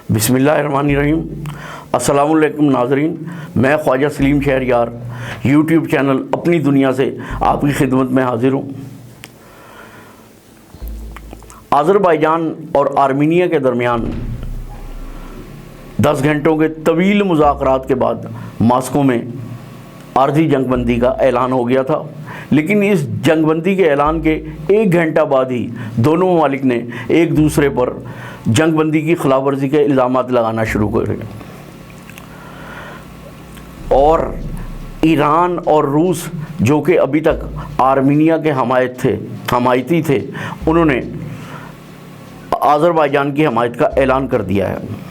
बिस्मिल्लाहिर्रहमानिर्रहीम। अस्सलामु अलैकुम नाज़रीन, मैं ख्वाजा सलीम शहरयार यूट्यूब चैनल अपनी दुनिया से आपकी खिदमत में हाजिर हूँ। आज़रबाईजान और आर्मीनिया के दरमियान 10 घंटों के तवील मुज़ाकरात के बाद मास्को में आर्जी जंगबंदी का ऐलान हो गया था, लेकिन इस जंगबंदी के ऐलान के 1 घंटा बाद ही दोनों ममालिक ने एक दूसरे पर जंगबंदी की खिलाफ वर्जी के इल्ज़ामात लगाना शुरू कर दिए और ईरान और रूस, जो कि अभी तक आर्मीनिया के हमायती थे, उन्होंने आज़रबाईजान की हमायत का ऐलान कर दिया है।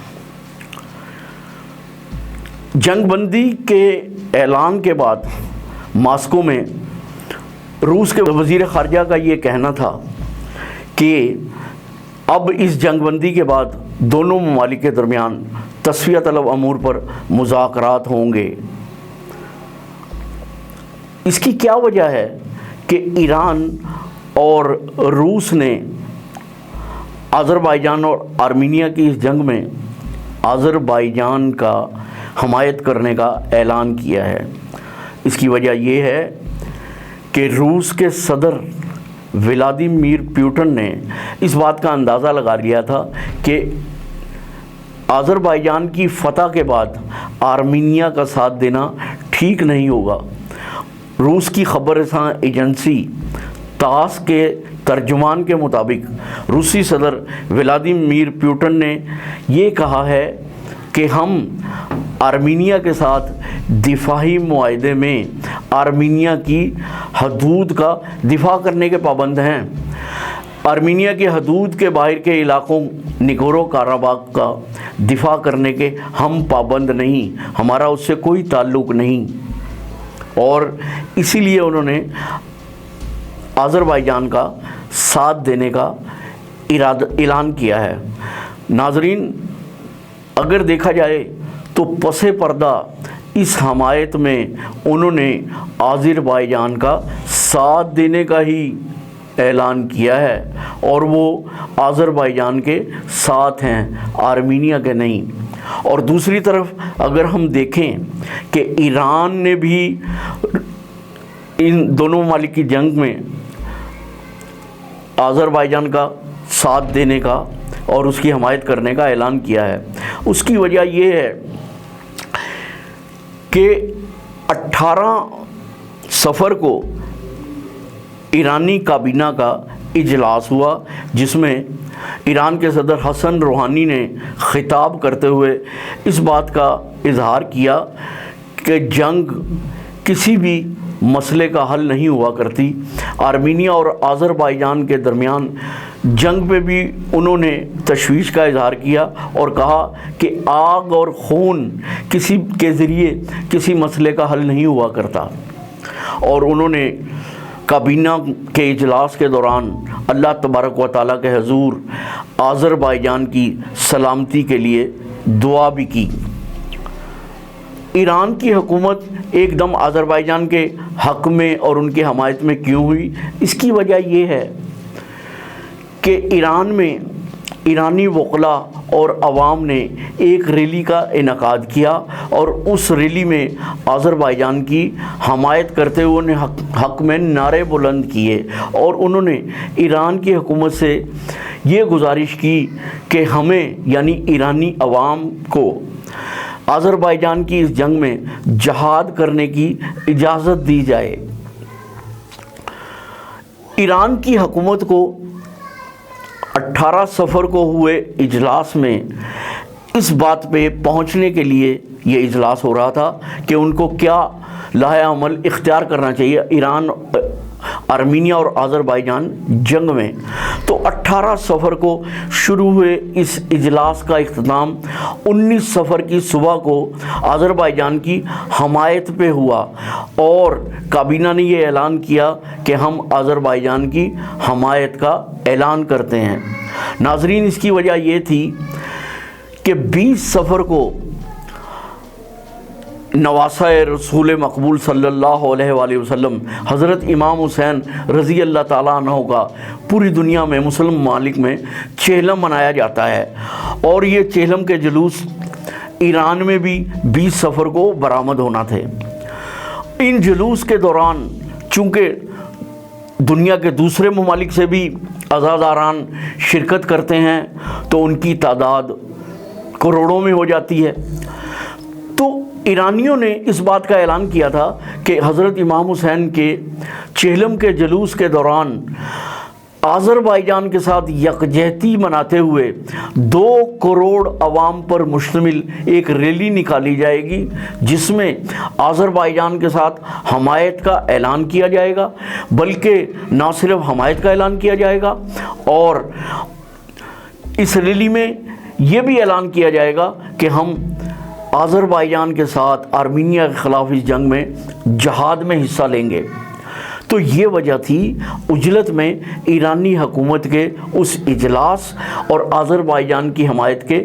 जंगबंदी के ऐलान के बाद मास्को में रूस के वज़ीर ख़ारजा का ये कहना था कि अब इस जंगबंदी के बाद दोनों ममालिक के दरमियान तस्फिया तलब अमूर पर मुज़ाकरात होंगे। इसकी क्या वजह है कि ईरान और रूस ने आज़रबाईजान और आर्मीनिया की इस जंग में आज़रबाईजान का हमायत करने का ऐलान किया है। इसकी वजह ये है कि रूस के सदर व्लादिमीर पुतिन ने इस बात का अंदाज़ा लगा लिया था कि आज़रबाईजान की फ़तह के बाद आर्मीनिया का साथ देना ठीक नहीं होगा। रूस की ख़बरसां एजेंसी तास के तर्जुमान के मुताबिक रूसी सदर व्लादिमीर पुतिन ने ये कहा है कि हम आर्मीनिया के साथ दिफाही मुआहदे में आर्मीनिया की हदूद का दिफा करने के पाबंद हैं। आर्मीनिया की हदूद के बाहर के इलाकों निगोरो काराबाग का दिफा करने के हम पाबंद नहीं, हमारा उससे कोई ताल्लुक़ नहीं। और इसीलिए उन्होंने आज़रबाईजान का साथ देने का ऐलान किया है। नाज़रीन, अगर देखा जाए तो पसे पर्दा इस हमायत में उन्होंने आज़रबाईजान का साथ देने का ही ऐलान किया है और वो आज़रबाईजान के साथ हैं, आर्मीनिया के नहीं। और दूसरी तरफ अगर हम देखें कि ईरान ने भी इन दोनों ममालिक की जंग में आज़रबाईजान का साथ देने का और उसकी हमायत करने का ऐलान किया है। उसकी वजह ये है कि 18 सफ़र को ईरानी काबीना का इजलास हुआ, जिसमें ईरान के सदर हसन रूहानी ने खिताब करते हुए इस बात का इजहार किया कि जंग किसी भी मसले का हल नहीं हुआ करती। आर्मीनिया और आज़रबाईजान के दरमियान जंग पे भी उन्होंने तशवीश का इजहार किया और कहा कि आग और खून किसी के ज़रिए किसी मसले का हल नहीं हुआ करता। और उन्होंने काबीना के इजलास के दौरान अल्लाह तबारक व तआला के हुज़ूर आज़रबाईजान की सलामती के लिए दुआ भी की। ईरान की हुकूमत एकदम आज़रबाईजान के हक़ में और उनकी हमायत में क्यों हुई? इसकी वजह ये है कि ईरान में ईरानी वकला और अवाम ने एक रैली का इनेकाद किया और उस रैली में आज़रबाईजान की हमायत करते हुए उन्हें हक़ में नारे बुलंद किए और उन्होंने ईरान की हुकूमत से ये गुजारिश की कि हमें यानी ईरानी अवाम को आज़रबाईजान की इस जंग में जहाद करने की इजाज़त दी जाए। ईरान की हुकूमत को 18 सफ़र को हुए इजलास में इस बात पे पहुंचने के लिए ये इजलास हो रहा था कि उनको क्या लाहे अमल इख्तियार करना चाहिए ईरान, आर्मीनिया और आज़रबाईजान जंग में। तो 18 सफ़र को शुरू हुए इस इजलास का इख्तिताम 19 सफ़र की सुबह को आज़रबाईजान की हमायत पे हुआ और काबीना ने ये ऐलान किया कि हम आज़रबाईजान की हमायत का ऐलान करते हैं। नाज़रीन, इसकी वजह ये थी कि 20 सफ़र को نواسہ رسول مقبول صلی اللہ علیہ وآلہ وسلم حضرت امام حسین رضی اللہ تعالیٰ عنہ کا پوری دنیا میں مسلم ممالک میں چہلم منایا جاتا ہے، اور یہ چہلم کے جلوس ایران میں بھی 20 صفر کو برآمد ہونا تھے۔ ان جلوس کے دوران چونکہ دنیا کے دوسرے ممالک سے بھی عزاداران شرکت کرتے ہیں تو ان کی تعداد کروڑوں میں ہو جاتی ہے، تو ایرانیوں نے اس بات کا اعلان کیا تھا کہ حضرت امام حسین کے چہلم کے جلوس کے دوران آذربائیجان کے ساتھ یکجہتی مناتے ہوئے 2 کروڑ عوام پر مشتمل ایک ریلی نکالی جائے گی، جس میں آذربائیجان کے ساتھ حمایت کا اعلان کیا جائے گا، بلکہ نہ صرف حمایت کا اعلان کیا جائے گا، اور اس ریلی میں یہ بھی اعلان کیا جائے گا کہ ہم آذربائیجان کے ساتھ آرمینیا کے خلاف اس جنگ میں جہاد میں حصہ لیں گے۔ تو یہ وجہ تھی عجلت میں ایرانی حکومت کے اس اجلاس اور آذربائیجان کی حمایت کے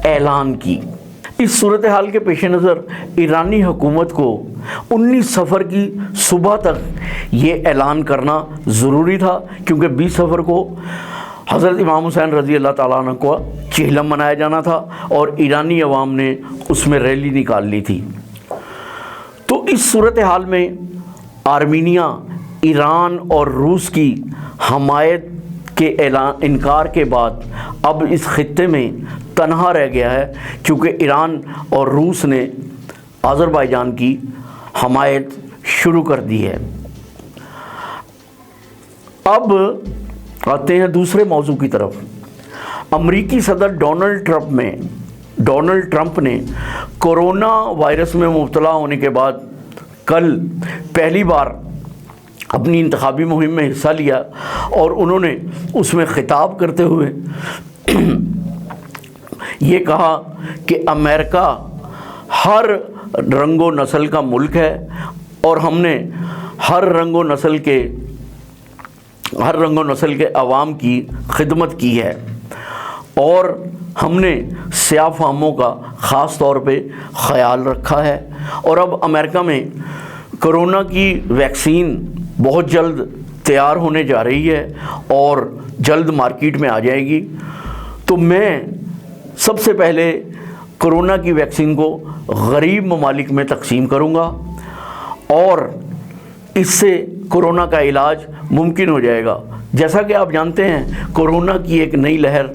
اعلان کی۔ اس صورتحال کے پیش نظر ایرانی حکومت کو 19 صفر کی صبح تک یہ اعلان کرنا ضروری تھا، کیونکہ 20 صفر کو حضرت امام حسین رضی اللہ تعالیٰ عنہ کو چہلم منایا جانا تھا، اور ایرانی عوام نے اس میں ریلی نکال لی تھی۔ تو اس صورتحال میں آرمینیا، ایران اور روس کی حمایت کے انکار کے بعد اب اس خطے میں تنہا رہ گیا ہے، کیونکہ ایران اور روس نے آذربائیجان کی حمایت شروع کر دی ہے۔ اب آتے ہیں دوسرے موضوع کی طرف۔ امریکی صدر ڈونلڈ ٹرمپ نے کورونا وائرس میں مبتلا ہونے کے بعد کل پہلی بار اپنی انتخابی مہم میں حصہ لیا، اور انہوں نے اس میں خطاب کرتے ہوئے یہ کہا کہ امریکہ ہر رنگ و نسل کا ملک ہے، اور ہم نے ہر رنگ و نسل کے عوام کی خدمت کی ہے، اور ہم نے سیاہ فاموں کا خاص طور پہ خیال رکھا ہے، اور اب امریکہ میں کرونا کی ویکسین بہت جلد تیار ہونے جا رہی ہے اور جلد مارکیٹ میں آ جائے گی۔ تو میں سب سے پہلے کرونا کی ویکسین کو غریب ممالک میں تقسیم کروں گا، اور اس سے کرونا کا علاج ممکن ہو جائے گا۔ جیسا کہ آپ جانتے ہیں کرونا کی ایک نئی لہر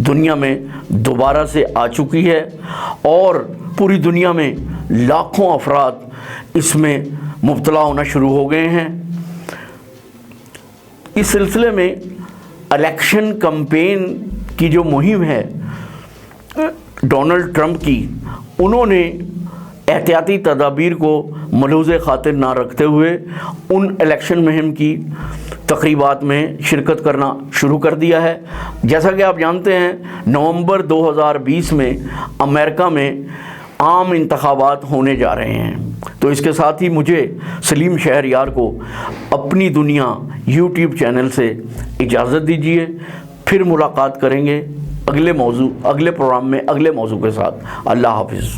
دنیا میں دوبارہ سے آ چکی ہے، اور پوری دنیا میں لاکھوں افراد اس میں مبتلا ہونا شروع ہو گئے ہیں۔ اس سلسلے میں الیکشن کمپین کی جو مہم ہے ڈونلڈ ٹرمپ کی، انہوں نے احتیاطی تدابیر کو ملحوظ خاطر نہ رکھتے ہوئے ان الیکشن مہم کی تقریبات میں شرکت کرنا شروع کر دیا ہے۔ جیسا کہ آپ جانتے ہیں نومبر 2020 میں امریکہ میں عام انتخابات ہونے جا رہے ہیں، تو اس کے ساتھ ہی مجھے سلیم شہریار کو اپنی دنیا یوٹیوب چینل سے اجازت دیجیے۔ پھر ملاقات کریں گے اگلے پروگرام میں اگلے موضوع کے ساتھ۔ اللہ حافظ۔